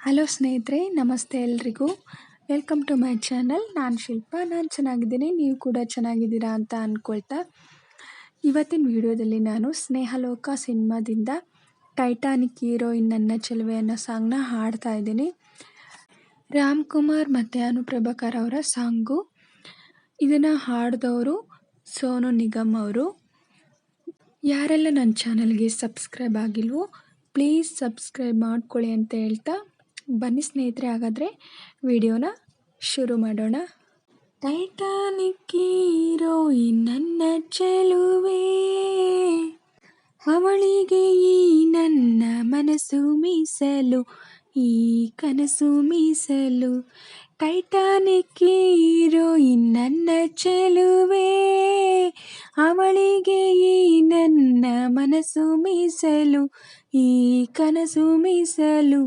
Hello ಸ್ನೇಹಿತರೆ, ನಮಸ್ತೆ ಎಲ್ರಿಗೂ. Welcome to my channel. ನಾನು ಶಿಲ್ಪ. ನಾನು ಚೆನ್ನಾಗಿದ್ದೀನಿ, ನೀವು ಕೂಡ ಚೆನ್ನಾಗಿದ್ದೀರಾ ಅಂತ ಅಂದ್ಕೊಳ್ತಾ, ಇವತ್ತಿನ ವಿಡಿಯೋದಲ್ಲಿ ನಾನು ಸ್ನೇಹಲೋಕ ಸಿನಿಮಾದಿಂದ ಟೈಟಾನಿಕ್ ಹೀರೋಯಿನ್ ನನ್ನ ಚೆಲುವೆ ಅನ್ನೋ ಸಾಂಗ್ನ ಹಾಡ್ತಾ ಇದ್ದೀನಿ. ರಾಮ್ ಕುಮಾರ್ ಮತ್ತು ಅನುಪ್ರಭಾಕರ್ ಅವರ ಸಾಂಗು. ಇದನ್ನು ಹಾಡಿದವರು ಸೋನು ನಿಗಮ್ ಅವರು. ಯಾರೆಲ್ಲ ನನ್ನ ಚಾನಲ್ಗೆ ಸಬ್ಸ್ಕ್ರೈಬ್ ಆಗಿಲ್ವೋ ಪ್ಲೀಸ್ ಸಬ್ಸ್ಕ್ರೈಬ್ ಮಾಡ್ಕೊಳ್ಳಿ ಅಂತ ಹೇಳ್ತಾ, ಬನ್ನಿ ಸ್ನೇಹಿತರೆ, ಹಾಗಾದರೆ ವಿಡಿಯೋನ ಶುರು ಮಾಡೋಣ. ಟೈಟಾನಿಕ್ ಹೀರೋಯಿನ್ ನನ್ನ ಚೆಲುವೆ, ಅವಳಿಗೆ ಈ ನನ್ನ ಮನಸ್ಸು ಮೀಸಲು, ಈ ಕನಸು ಮೀಸಲು. ಟೈಟಾನಿಕ್ ಹೀರೋಯಿನ್ ನನ್ನ ಚೆಲುವೆ, ಅವಳಿಗೆ ಈ ನನ್ನ ಮನಸ್ಸು ಮೀಸಲು, ಈ ಕನಸು ಮೀಸಲು.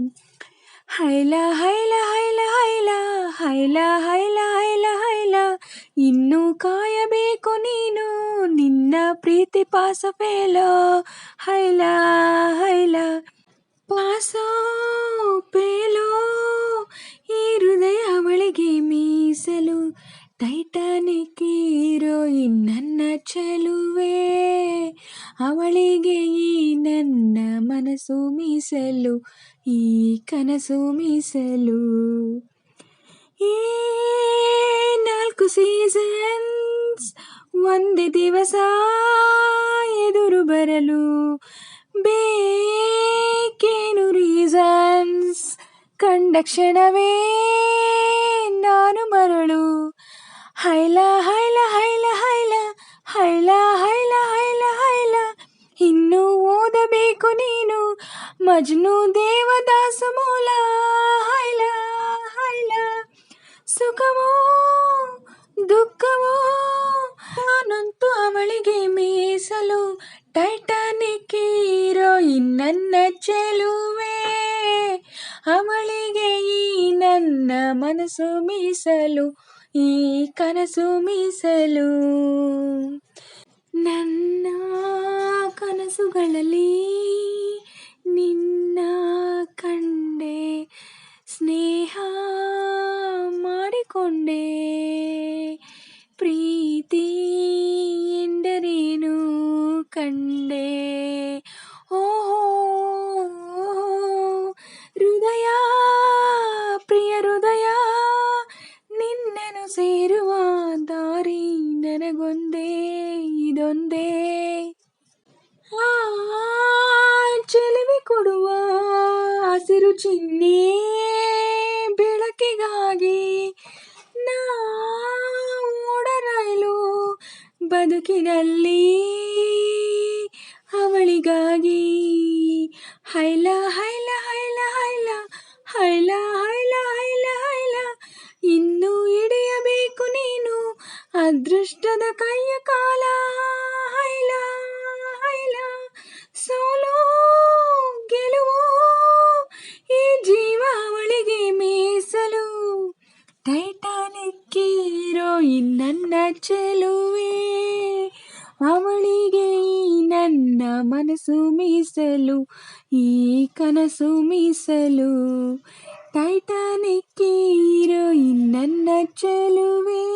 ಹೈಲ ಹೈಲ ಹೈಲ ಹೈಲ ಹೈಲ ಹೈಲ ಹೈಲ ಹೈಲ, ಇನ್ನೂ ಕಾಯಬೇಕು ನೀನು ನಿನ್ನ ಪ್ರೀತಿ ಪಾಸ ಫೇಲೋ. ಹೈಲ ಹೈಲ ಪಾಸೋ ಪೇಲೋ, ಈ ಹೃದಯ ಅವಳಿಗೆ ಮೀಸಲು. ಟೈಟಾನಿಕ್ ಹೀರೋಯಿನ್ ನನ್ನ ಚೆಲುವೆ, ಅವಳಿಗೆ ಈ ನನ್ನ ಮನಸ್ಸು ಮೀಸಲು, ಈ ಕನಸು ಮೀಸಲು. ಈ 4 ಸೀಸನ್ಸ್ ಒಂದೇ ದಿವಸ ಎದುರು ಬರಲು, ಬೇಕೇನು ರೀಸನ್ಸ್, ಕಂಡ ಕ್ಷಣವೇ ನಾನು ಮರಳು. ಹೈಲ ಹೈಲ ಹೈಲ ಹೈಲ ಹೈಲ ಹೈಲ ಹೈಲ ಹೈಲ, ಇನ್ನೂ ಓದಬೇಕು ನೀನು ಮಜ್ನು ದೇವದಾಸ ಮೂಲ. ಹೈಲ ಹೈಲ ಸುಖವೋ ದುಃಖವೋ, ನಾನಂತೂ ಅವಳಿಗೆ ಮೀಸಲು. ಟೈಟಾನಿಕ್ ಹೀರೋಯಿನ್ ನನ್ನ ಚೆಲುವೆ, ಅವಳಿಗೆ ಈ ನನ್ನ ಮನಸ್ಸು ಮೀಸಲು, ಈ ಕನಸು ಮೀಸಲು. ನನ್ನ ಕನಸುಗಳಲ್ಲಿ ನಿನ್ನ ಕಂಡೆ, ಸ್ನೇಹ ಮಾಡಿಕೊಂಡೆ, ಪ್ರೀತಿ ಎಂದರೇನು ಕಂಡೆ. ಓಹೋ ಹೃದಯ, ಪ್ರಿಯ ಹೃದಯ, ನಿನ್ನನ್ನು ಸೇರುವ ದಾರಿ ನನಗೊಂದೇ ಇದೊಂದೇ. ಚೆಲುವೆ ಕೊಡುವ ಹಸಿರು ಚಿನ್ನೆ ಬೆಳಕಿಗಾಗಿ, ನಾ ಓಡರೈಲು ಬದುಕಿನಲ್ಲಿ ಅವಳಿಗಾಗಿ. ಹೈಲ ಹೈಲ ಹೈಲ ಹೈಲ ಹೈಲ ಹೈಲ ಹೈಲ ಹೈಲ, ಇನ್ನೂ ಹಿಡಿಯಬೇಕು ನೀನು ಅದೃಷ್ಟದ ಕೈಯ ಕಾಲ. ಹೈಲ ಹೈಲ ಸೋಲೋ ಗೆಲುವು, ಈ ಜೀವ ಅವಳಿಗೆ ಮೀಸಲು. ಟೈಟಾನಿಕ್ ಹೀರೋಯಿನ್ ನನ್ನ ಚೆಲುವೆ, ಅವಳಿಗೆ ಈ ನನ್ನ ಮನಸ್ಸು ಮೀಸಲು, ಈ ಕನಸು ಮೀಸಲು. ಟೈಟಾನಿಕ್ ಹೀರೋಯಿನ್ ನನ್ನ ಚೆಲುವೆ,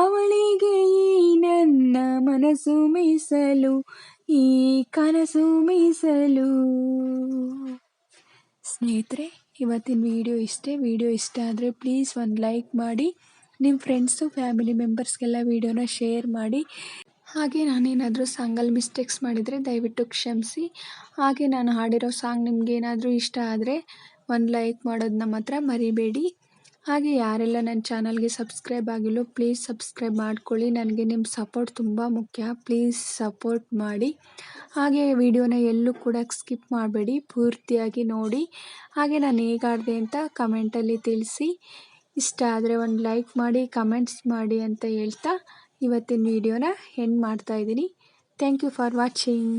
ಅವಳಿಗೆ ಈ ನನ್ನ ಮನಸ್ಸು ಮೀಸಲು, ಈ ಕನಸು ಮೀಸಲು. ಸ್ನೇಹಿತರೆ, ಇವತ್ತಿನ ವಿಡಿಯೋ ಇಷ್ಟೇ. ವಿಡಿಯೋ ಇಷ್ಟ ಆದರೆ ಪ್ಲೀಸ್ ಒಂದು ಲೈಕ್ ಮಾಡಿ, ನಿಮ್ಮ ಫ್ರೆಂಡ್ಸು ಫ್ಯಾಮಿಲಿ ಮೆಂಬರ್ಸ್ಗೆಲ್ಲ ವಿಡಿಯೋನ ಶೇರ್ ಮಾಡಿ. ಹಾಗೆ ನಾನೇನಾದರೂ ಸಾಂಗಲ್ಲಿ ಮಿಸ್ಟೇಕ್ಸ್ ಮಾಡಿದರೆ ದಯವಿಟ್ಟು ಕ್ಷಮಿಸಿ. ಹಾಗೆ ನಾನು ಹಾಡಿರೋ ಸಾಂಗ್ ನಿಮಗೇನಾದರೂ ಇಷ್ಟ ಆದರೆ ಒಂದು ಲೈಕ್ ಮಾಡೋದನ್ನ ಮಾತ್ರ ಮರಿಬೇಡಿ. ಹಾಗೆ ಯಾರೆಲ್ಲ ನನ್ನ ಚಾನಲ್ಗೆ ಸಬ್ಸ್ಕ್ರೈಬ್ ಆಗಿಲ್ಲೋ ಪ್ಲೀಸ್ ಸಬ್ಸ್ಕ್ರೈಬ್ ಮಾಡ್ಕೊಳ್ಳಿ. ನನಗೆ ನಿಮ್ಮ ಸಪೋರ್ಟ್ ತುಂಬ ಮುಖ್ಯ. ಪ್ಲೀಸ್ ಸಪೋರ್ಟ್ ಮಾಡಿ. ಹಾಗೆ ವಿಡಿಯೋನ ಎಲ್ಲೂ ಕೂಡ ಸ್ಕಿಪ್ ಮಾಡಬೇಡಿ, ಪೂರ್ತಿಯಾಗಿ ನೋಡಿ. ಹಾಗೆ ನಾನು ಹೇಗೆ ಆಡಿದೆ ಅಂತ ಕಮೆಂಟಲ್ಲಿ ತಿಳಿಸಿ. ಇಷ್ಟ ಆದರೆ ಒಂದು ಲೈಕ್ ಮಾಡಿ, ಕಮೆಂಟ್ಸ್ ಮಾಡಿ ಅಂತ ಹೇಳ್ತಾ ಇವತ್ತಿನ ವಿಡಿಯೋನ ಎಂಡ್ ಮಾಡ್ತಾಯಿದ್ದೀನಿ. Thank you for watching.